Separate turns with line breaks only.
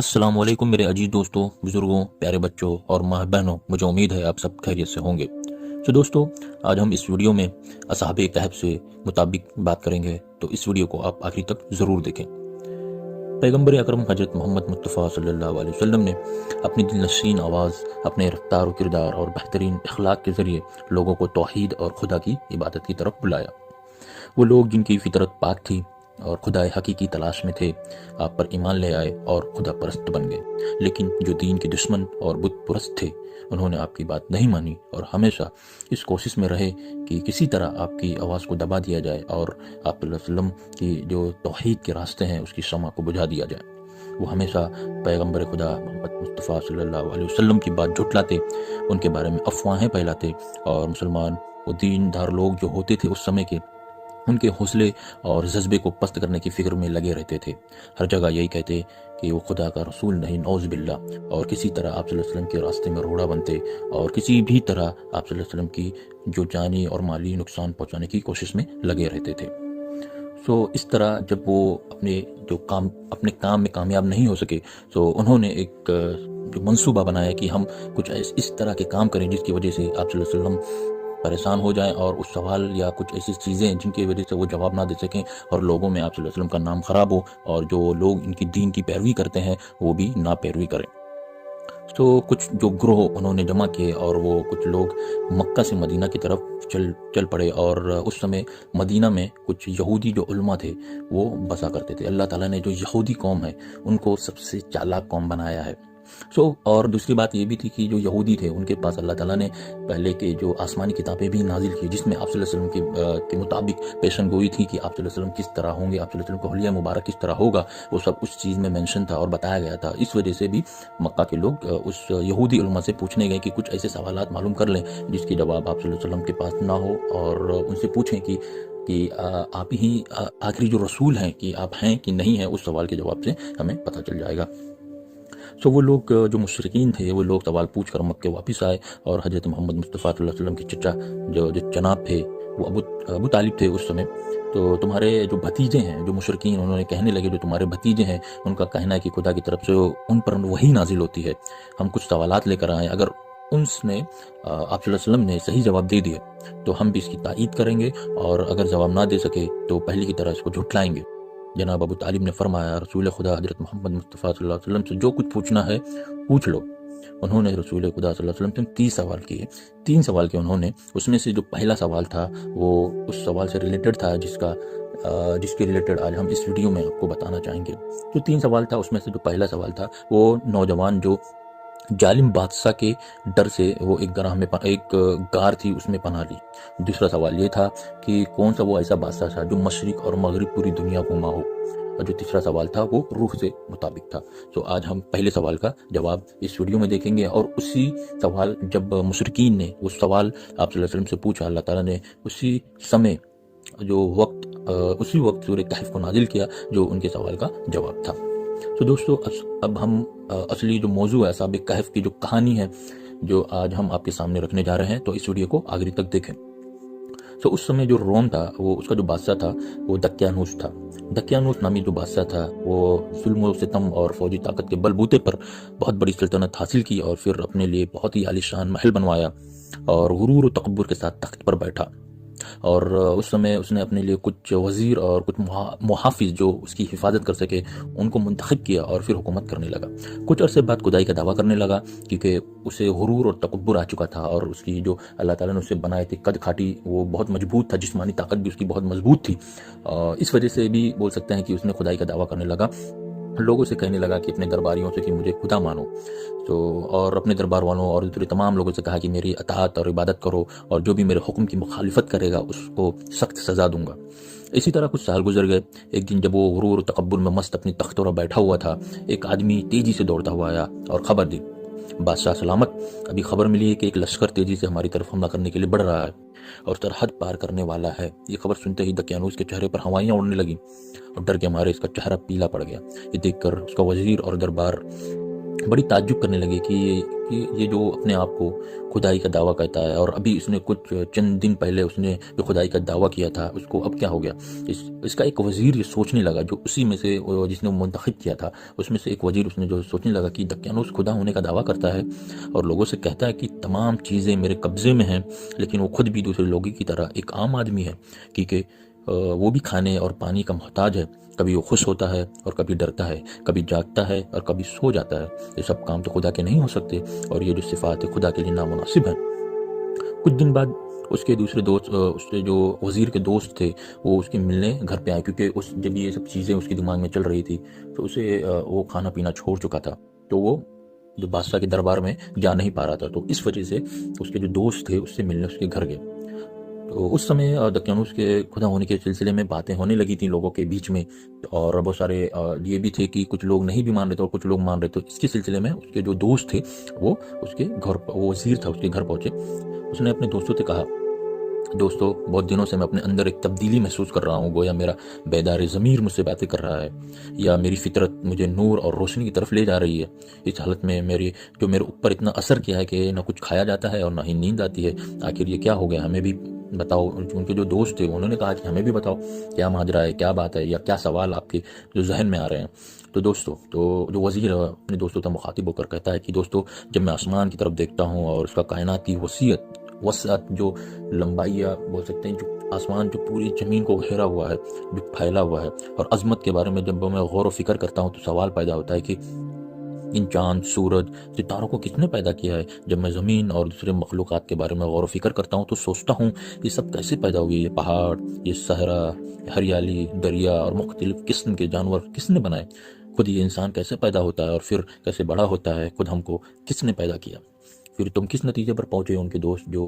अस्सलाम वालेकुम मेरे अजीज दोस्तों, बुजुर्गों, प्यारे बच्चों और माँ बहनों। मुझे उम्मीद है आप सब खैरियत से होंगे। तो दोस्तों, आज हम इस वीडियो में असहाबे कहफ से मुताबिक बात करेंगे, तो इस वीडियो को आप आखिरी तक ज़रूर देखें। पैगंबर अकरम हजरत मोहम्मद मुस्तफ़ा सल्लल्लाहु अलैहि वसल्लम ने अपनी दिलनशीन आवाज़, अपने रफ्तार व किरदार और बेहतरीन अखलाक के ज़रिए लोगों को तौहीद और खुदा की इबादत की तरफ बुलाया। वो लोग जिनकी फितरत पाक थी और खुदा हकीकी तलाश में थे, आप पर ईमान ले आए और खुदा परस्त बन गए। लेकिन जो दीन के दुश्मन और बुत परस्त थे, उन्होंने आपकी बात नहीं मानी और हमेशा इस कोशिश में रहे कि किसी तरह आपकी आवाज़ को दबा दिया जाए और आप वसल्लम की जो तौहीद के रास्ते हैं उसकी शमा को बुझा दिया जाए। वो हमेशा पैगंबर खुदा मोहम्मद मुस्तफ़ा सल्लल्लाहु अलैहि वसल्लम की बात झुटलाते, उनके बारे में अफवाहें फैलाते और मुसलमान वो दीनदार लोग जो होते थे उस समय के, उनके हौसले और जज्बे को पस्त करने की फिक्र में लगे रहते थे। हर जगह यही कहते कि वो खुदा का रसूल नहीं, नौज़ बिल्ला, और किसी तरह आप सल्लल्लाहु अलैहि वसल्लम के रास्ते में रोड़ा बनते और किसी भी तरह आप सल्लल्लाहु अलैहि वसल्लम की जो जानी और माली नुकसान पहुंचाने की कोशिश में लगे रहते थे। इस तरह जब वो अपने काम में कामयाब नहीं हो सके, तो उन्होंने एक जो मंसूबा बनाया कि हम कुछ इस तरह के काम करें जिसकी वजह से आप सल्लल्लाहु अलैहि वसल्लम परेशान हो जाएं और उस सवाल या कुछ ऐसी चीज़ें जिनकी वजह से वो जवाब ना दे सकें और लोगों में आप सल्लल्लाहु अलैहि वसल्लम का नाम ख़राब हो और जो लोग इनकी दीन की पैरवी करते हैं वो भी ना पैरवी करें। कुछ जो ग्रोह उन्होंने जमा किए और वो कुछ लोग मक्का से मदीना की तरफ चल पड़े। और उस समय मदीना में कुछ यहूदी जो उलमा थे वो बसा करते थे। अल्लाह ताला ने जो यहूदी कौम है उनको सबसे चालाक कौम बनाया है। और दूसरी बात ये भी थी कि जो यहूदी थे उनके पास अल्लाह ताला ने पहले के जो आसमानी किताबें भी नाजिल की, जिसमें आप सल्लल्लाहु अलैहि वसल्लम के मुताबिक पेशन गोई थी कि आप सल्लल्लाहु अलैहि वसल्लम किस तरह होंगे, आप सल्लल्लाहु अलैहि वसल्लम का हुलिया मुबारक किस तरह होगा, वो सब उस चीज़ में मेंशन था और बताया गया था। इस वजह से भी मक्का के लोग उस यहूदी उलमा से पूछने गए कि कुछ ऐसे सवालात मालूम कर लें जिसके जवाब आप सल्लल्लाहु अलैहि वसल्लम के पास ना हो, और उनसे पूछें कि आप ही आखिरी जो रसूल हैं कि आप हैं कि नहीं हैं, उस सवाल के जवाब से हमें पता चल जाएगा। वो लोग जो मुशरिकीन थे वो लोग सवाल पूछ कर मक्के वापस आए और हज़रत मोहम्मद मुस्तफ़ा सल्लल्लाहु अलैहि वसल्लम के चचा जो जनाब थे वो अबू तालिब थे उस समय। तो तुम्हारे जो भतीजे हैं, जो मुशरिकीन, उन्होंने कहने लगे जो तुम्हारे भतीजे हैं उनका कहना है कि खुदा की तरफ से उन पर वही नाजिल होती है। हम कुछ सवालात लेकर आए, अगर उसने आप सल्लल्लाहु अलैहि वसल्लम ने सही जवाब दे दिए तो हम भी इसकी तायीद करेंगे, और अगर जवाब ना दे सके तो पहले की तरह इसको झुटलाएंगे। जनाब अबू तालिब ने फरमाया, रसूल खुदा हज़रत मोहम्मद मुस्तफ़ा सल्लल्लाहु अलैहि वसल्लम से जो कुछ पूछना है पूछ लो। उन्होंने रसूल खुदा सल्लल्लाहु अलैहि वसल्लम से 30 सवाल किए। 3 सवाल किए उन्होंने, उसमें से जो पहला सवाल था वो उस सवाल से रिलेटेड था जिसके रिलेटेड आज हम इस वीडियो में आपको बताना चाहेंगे। जो 3 सवाल था उसमें से जो पहला सवाल था वो नौजवान जो जालिम बादशाह के डर से वो एक गार थी उसमें पनाह ली। दूसरा सवाल ये था कि कौन सा वो ऐसा बादशाह था जो मशरिक और मगरिब पूरी दुनिया घुमा हो। और जो तीसरा सवाल था वो रूह से मुताबिक था। आज हम पहले सवाल का जवाब इस वीडियो में देखेंगे, और उसी सवाल जब मुशरिकीन ने वो सवाल आप सल्लल्लाहु अलैहि वसल्लम से पूछा, अल्लाह ताला ने उसी समय उसी वक्त सूरह कहफ को नाजिल किया जो उनके सवाल का जवाब था। दोस्तों, अब हम असली जो मौजू है असहाबे कहफ की जो कहानी है जो आज हम आपके सामने रखने जा रहे हैं, तो इस वीडियो को आखिरी तक देखें। उस समय जो रोम था वो उसका जो बादशाह था वो दक्यानूस था। दक्यानूस नामी जो बादशाह था वो जुल्म व सितम और फौजी ताकत के बलबूते पर बहुत बड़ी सल्तनत हासिल की और फिर अपने लिए बहुत ही आलीशान महल बनवाया और गुरूर और तकब्बुर के साथ तख्त पर बैठा। और उस समय उसने अपने लिए कुछ वजीर और कुछ मुहाफिज जो उसकी हिफाजत कर सके उनको मुंतखब किया और फिर हुकूमत करने लगा। कुछ अरसे बाद खुदाई का दावा करने लगा क्योंकि उसे गुरूर और तकब्बुर आ चुका था और उसकी जो अल्लाह ताला ने उसे बनाए थे कद खाटी वो बहुत मजबूत था, जिस्मानी ताकत भी उसकी बहुत मजबूत थी। इस वजह से भी बोल सकते हैं कि उसने खुदाई का दावा करने लगा। लोगों से कहने लगा कि अपने दरबारियों से कि मुझे खुदा मानो। और अपने दरबार वालों और दूसरे तमाम लोगों से कहा कि मेरी अताअत और इबादत करो और जो भी मेरे हुक्म की मुखालिफत करेगा उसको सख्त सज़ा दूंगा। इसी तरह कुछ साल गुजर गए। एक दिन जब वो गुरूर और तकब्बुर में मस्त अपनी तख्त पर बैठा हुआ था, एक आदमी तेजी से दौड़ता हुआ आया और खबर दी, बादशाह सलामत, अभी खबर मिली है कि एक लश्कर तेजी से हमारी तरफ हमला करने के लिए बढ़ रहा है और सरहद पार करने वाला है। ये खबर सुनते ही दक्यानूस के चेहरे पर हवाइयां उड़ने लगी और डर के मारे इसका चेहरा पीला पड़ गया। ये देखकर उसका वजीर और दरबार बड़ी ताज्जुब करने लगे कि ये जो अपने आप को खुदाई का दावा कहता है, और अभी इसने कुछ चंद दिन पहले उसने जो खुदाई का दावा किया था उसको अब क्या हो गया। इसका एक वजीर ये सोचने लगा, जो उसी में से जिसने मुंतखब किया था उसमें से एक वजीर उसने जो सोचने लगा कि दकियानूस खुदा होने का दावा करता है और लोगों से कहता है कि तमाम चीज़ें मेरे कब्ज़े में हैं, लेकिन वो खुद भी दूसरे लोगों की तरह एक आम आदमी है, क्योंकि वो भी खाने और पानी का मोहताज है। कभी वो खुश होता है और कभी डरता है, कभी जागता है और कभी सो जाता है। ये सब काम तो खुदा के नहीं हो सकते, और ये जो सिफात है खुदा के लिए नामुनासिब है। कुछ दिन बाद उसके दूसरे दोस्त, उसके जो वज़ीर के दोस्त थे, वो उसके मिलने घर पे आए, क्योंकि जब ये सब चीज़ें उसके दिमाग में चल रही थी तो उसे वो खाना पीना छोड़ चुका था, तो वो जो बादशाह के दरबार में जा नहीं पा रहा था। तो इस वजह से उसके जो दोस्त थे उससे मिलने उसके घर गए। तो उस समय दकियानूस के खुदा होने के सिलसिले में बातें होने लगी थी लोगों के बीच में, और बहुत सारे ये भी थे कि कुछ लोग नहीं भी मान रहे थे और कुछ लोग मान रहे थे। तो इसके सिलसिले में उसके जो दोस्त थे वो उसके घर, वो वज़ीर था, उसके घर पहुंचे। उसने अपने दोस्तों से कहा, दोस्तों बहुत दिनों से मैं अपने अंदर एक तब्दीली महसूस कर रहा हूँ, गोया मेरा बेदार ज़मीर मुझसे बातें कर रहा है, या मेरी फितरत मुझे नूर और रोशनी की तरफ ले जा रही है। इस हालत में मेरे ऊपर इतना असर किया है कि ना कुछ खाया जाता है और ना ही नींद आती है। आखिर ये क्या हो गया, हमें भी बताओ। उनके जो दोस्त थे उन्होंने कहा कि हमें भी बताओ क्या माजरा है, क्या बात है, या क्या सवाल आपके जो जहन में आ रहे हैं। तो दोस्तों, तो जो वज़ीर अपने दोस्तों तक मुखातिब होकर कहता है कि दोस्तों, जब मैं आसमान की तरफ देखता हूँ और उसका कायनात की वसअत, जो लंबाई या बोल सकते हैं जो आसमान जो पूरी ज़मीन को घेरा हुआ है, जो फैला हुआ है, और अज़मत के बारे में जब मैं गौर व फिक्र करता हूँ तो सवाल पैदा होता है कि इन चांद, सूरज, सितारों को किसने पैदा किया है। जब मैं ज़मीन और दूसरे मखलूक़ात के बारे में गौर व फिक्र करता हूँ तो सोचता हूँ ये सब कैसे पैदा हुई। ये पहाड़, ये सहरा, हरियाली, दरिया और मुख्तलिफ़ किस्म के जानवर किसने बनाए। खुद ये इंसान कैसे पैदा होता है और फिर कैसे बड़ा होता है। खुद हमको किसने पैदा किया। फिर तुम किस नतीजे पर पहुँचे। उनके दोस्त जो